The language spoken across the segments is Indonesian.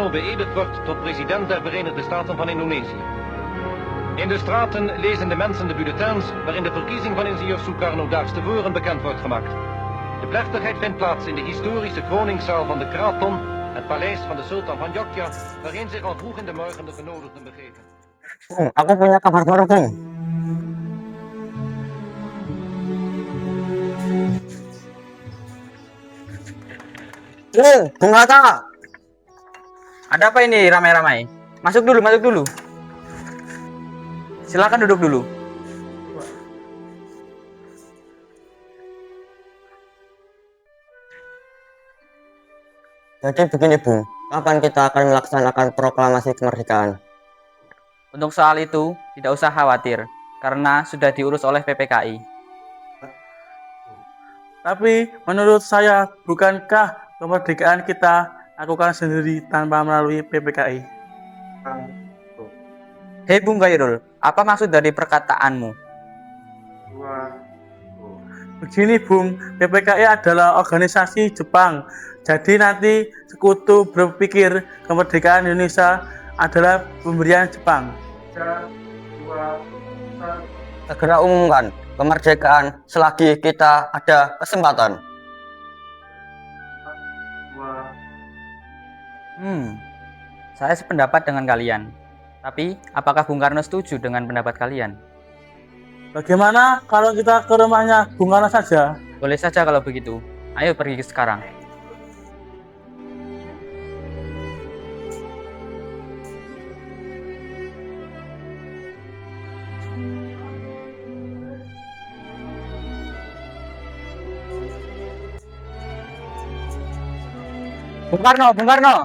Sukarno beëdigd wordt tot president der Verenigde Staten van Indonesië. In de straten lezen de mensen de bulletins waarin de verkiezing van ingenieur Sukarno daags tevoren bekend wordt gemaakt. De plechtigheid vindt plaats in de historische kroningszaal van de Kraton, het paleis van de sultan van Jogja, waarin zich al vroeg in de morgen de genodigden begeven. Aku punya kabar baru, Bung. Bung Hatta. Ada apa ini ramai-ramai? Masuk dulu, masuk dulu. Silakan duduk dulu. Jadi begini, Bung. Kapan kita akan melaksanakan proklamasi kemerdekaan? Untuk soal itu, tidak usah khawatir, karena sudah diurus oleh PPKI. Tapi menurut saya, bukankah kemerdekaan kita lakukan sendiri tanpa melalui PPKI? Hei Bung Khairul, apa maksud dari perkataanmu? Begini Bung, PPKI adalah organisasi Jepang. Jadi nanti sekutu berpikir kemerdekaan Indonesia adalah pemberian Jepang. Segera umumkan kemerdekaan selagi kita ada kesempatan. Saya sependapat dengan kalian. Tapi, apakah Bung Karno setuju dengan pendapat kalian? Bagaimana kalau kita ke rumahnya Bung Karno saja? Boleh saja kalau begitu. Ayo pergi sekarang. Bung Karno, Bung Karno.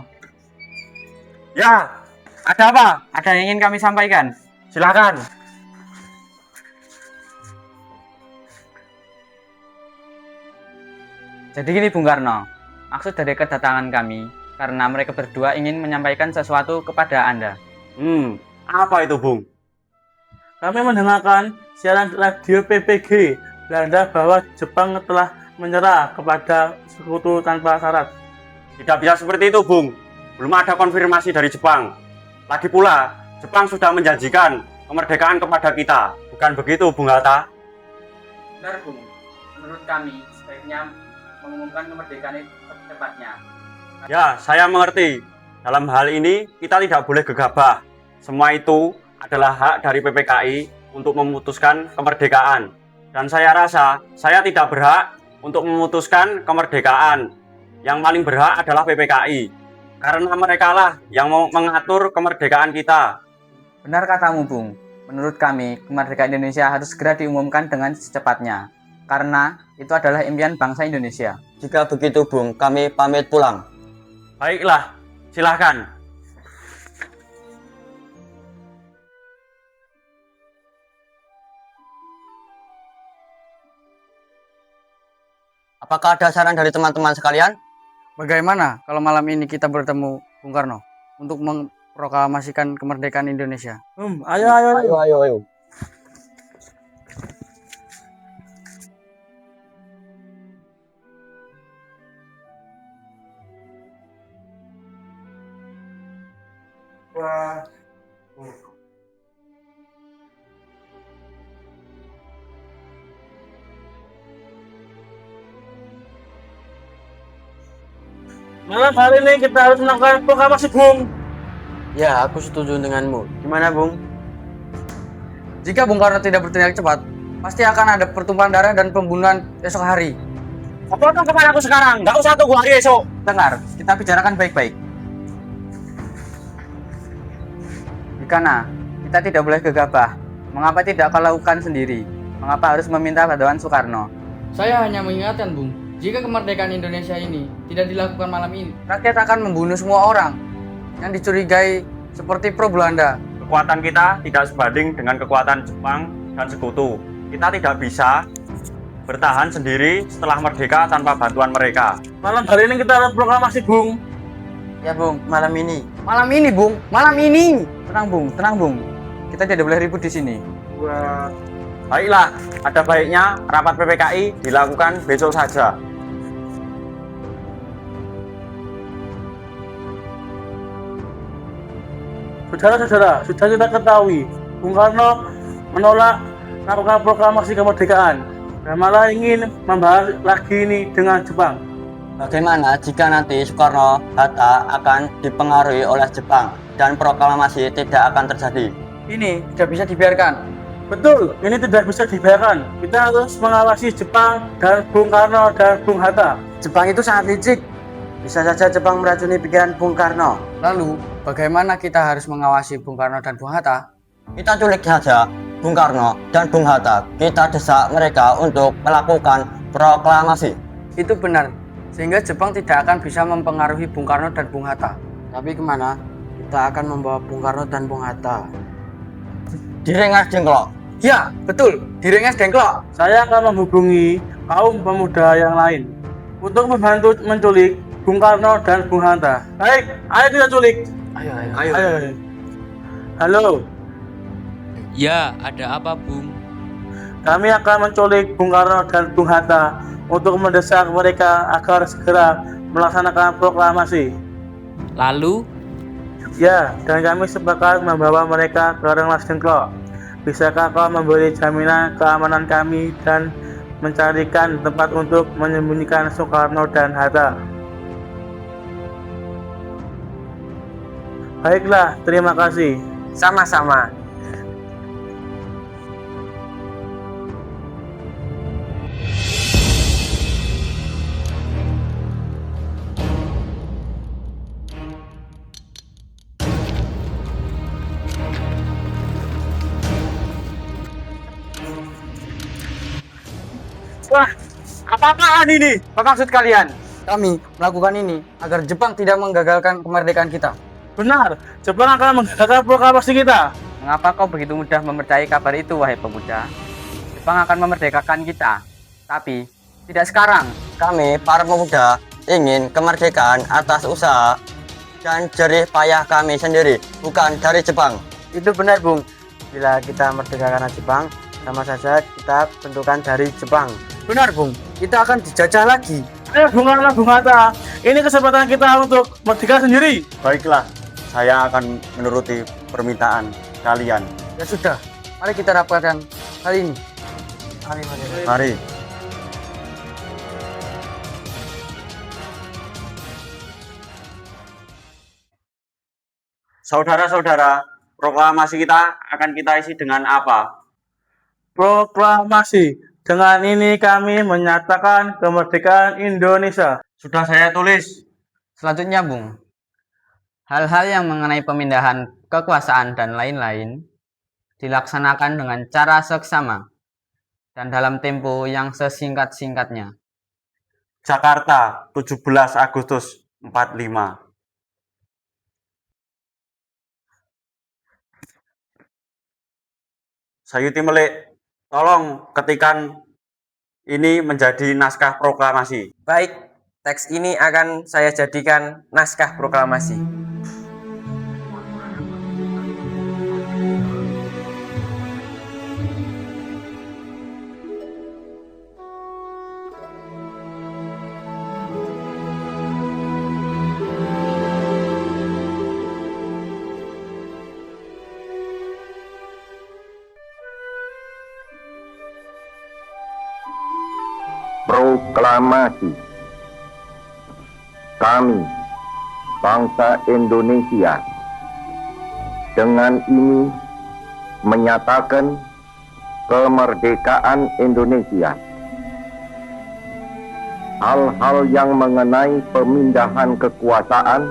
Ya, ada apa? Ada yang ingin kami sampaikan. Silakan. Jadi gini Bung Karno, maksud dari kedatangan kami, karena mereka berdua ingin menyampaikan sesuatu kepada Anda. Apa itu, Bung? Kami mendengarkan siaran radio PPG Belanda bahwa Jepang telah menyerah kepada sekutu tanpa syarat. Tidak bisa seperti itu, Bung. Belum ada konfirmasi dari Jepang. Lagi pula, Jepang sudah menjanjikan kemerdekaan kepada kita. Bukan begitu, Bung Hatta? Benar, Bung. Menurut kami, sebaiknya mengumumkan kemerdekaan itu secepatnya. Ya, saya mengerti. Dalam hal ini, kita tidak boleh gegabah. Semua itu adalah hak dari PPKI untuk memutuskan kemerdekaan. Dan saya rasa, saya tidak berhak untuk memutuskan kemerdekaan. Yang paling berhak adalah PPKI. Karena mereka lah yang mau mengatur kemerdekaan kita. Benar katamu, Bung. Menurut kami, kemerdekaan Indonesia harus segera diumumkan dengan secepatnya. Karena itu adalah impian bangsa Indonesia. Jika begitu, Bung, kami pamit pulang. Baiklah, silahkan. Apakah ada saran dari teman-teman sekalian? Bagaimana kalau malam ini kita bertemu Bung Karno untuk memproklamasikan kemerdekaan Indonesia? Ayo. Malam hari ini kita harus melakukan proklamasi, Bung. Ya, aku setuju denganmu. Gimana, Bung? Jika Bung Karno tidak bertindak cepat, pasti akan ada pertumpahan darah dan pembunuhan esok hari. Potong kepala aku sekarang, nggak usah tunggu hari esok. Dengar, kita bicarakan baik-baik. Dikana, kita tidak boleh gegabah. Mengapa tidak kau lakukan sendiri? Mengapa harus meminta bantuan Soekarno? Saya hanya mengingatkan, Bung, jika kemerdekaan Indonesia ini tidak dilakukan malam ini, Rakyat akan membunuh semua orang yang dicurigai seperti pro Belanda. Kekuatan kita tidak sebanding dengan kekuatan Jepang dan sekutu. Kita tidak bisa bertahan sendiri setelah merdeka tanpa bantuan mereka. Malam hari ini kita harus proklamasi, Bung. Ya, Bung, malam ini. Malam ini, Bung. Malam ini. Tenang, Bung. Tenang, Bung. Kita tidak boleh ribut di sini. Baiklah, ada baiknya rapat PPKI dilakukan besok saja. Saudara-saudara, sudah kita ketahui, Bung Karno menolak melakukan proklamasi kemerdekaan dan malah ingin membahas lagi ini dengan Jepang. Bagaimana jika nanti Soekarno-Hatta akan dipengaruhi oleh Jepang dan proklamasi tidak akan terjadi? Ini tidak bisa dibiarkan. Betul, ini tidak bisa dibiarkan. Kita harus mengawasi Jepang dan Bung Karno dan Bung Hatta. Jepang itu sangat licik. Bisa saja Jepang meracuni pikiran Bung Karno. Lalu, bagaimana kita harus mengawasi Bung Karno dan Bung Hatta? Kita culik saja Bung Karno dan Bung Hatta. Kita desak mereka untuk melakukan proklamasi. Itu benar, sehingga Jepang tidak akan bisa mempengaruhi Bung Karno dan Bung Hatta. Tapi kemana? Kita akan membawa Bung Karno dan Bung Hatta. Di Rengas Dengklok. Ya, betul, di Rengas Dengklok. Saya akan menghubungi kaum pemuda yang lain untuk membantu menculik Bung Karno dan Bung Hatta. Baik, ayo kita culik. Ayo. Halo, Ya, ada apa, Bung? kami akan menculik Bung Karno dan Bung Hatta untuk mendesak mereka agar segera melaksanakan proklamasi. Lalu, Ya, dan kami sepakat membawa mereka ke Rengas Dengklok. Bisakah kau memberi jaminan keamanan kami dan mencarikan tempat untuk menyembunyikan Soekarno dan Hatta? Baiklah, terima kasih. Sama-sama. Wah, apa-apaan ini? Apa maksud kalian? Kami melakukan ini agar Jepang tidak menggagalkan kemerdekaan kita. Benar, Jepang akan menggagalkan proklamasi kita. Mengapa kau begitu mudah mempercayai kabar itu, wahai pemuda? Jepang akan memerdekakan kita, tapi tidak sekarang. Kami, para pemuda, ingin kemerdekaan atas usaha dan jerih payah kami sendiri, bukan dari Jepang. Itu benar, Bung. Bila kita merdeka karena Jepang, sama saja kita bentukan dari Jepang. Benar, Bung. Kita akan dijajah lagi. Ayo Bung Karno, Bung Hatta, ini kesempatan kita untuk merdeka sendiri. Baiklah, saya akan menuruti permintaan kalian. Ya sudah, mari kita rapatkan hal ini. Mari. Saudara-saudara, proklamasi kita akan kita isi dengan apa? Proklamasi. Dengan ini kami menyatakan kemerdekaan Indonesia. Sudah saya tulis. Selanjutnya, Bung. Hal-hal yang mengenai pemindahan kekuasaan dan lain-lain dilaksanakan dengan cara seksama dan dalam tempo yang sesingkat-singkatnya. Jakarta, 17 Agustus 45. Sayuti Melik, tolong ketikan ini menjadi naskah proklamasi. Baik, teks ini akan saya jadikan naskah proklamasi. Proklamasi. Kami, bangsa Indonesia, dengan ini menyatakan kemerdekaan Indonesia. Hal-hal yang mengenai pemindahan kekuasaan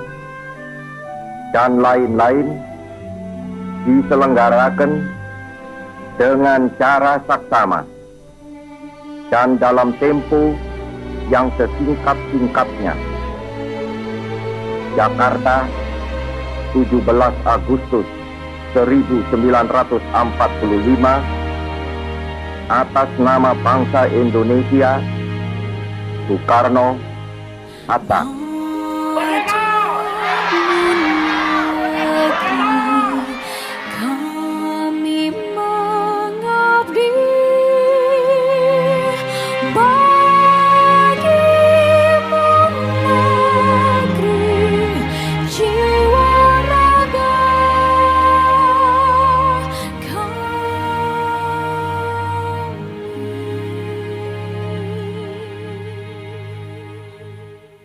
dan lain-lain diselenggarakan dengan cara saksama dan dalam tempo yang sesingkat-singkatnya. Jakarta, 17 Agustus 1945, atas nama bangsa Indonesia, Soekarno, Hatta.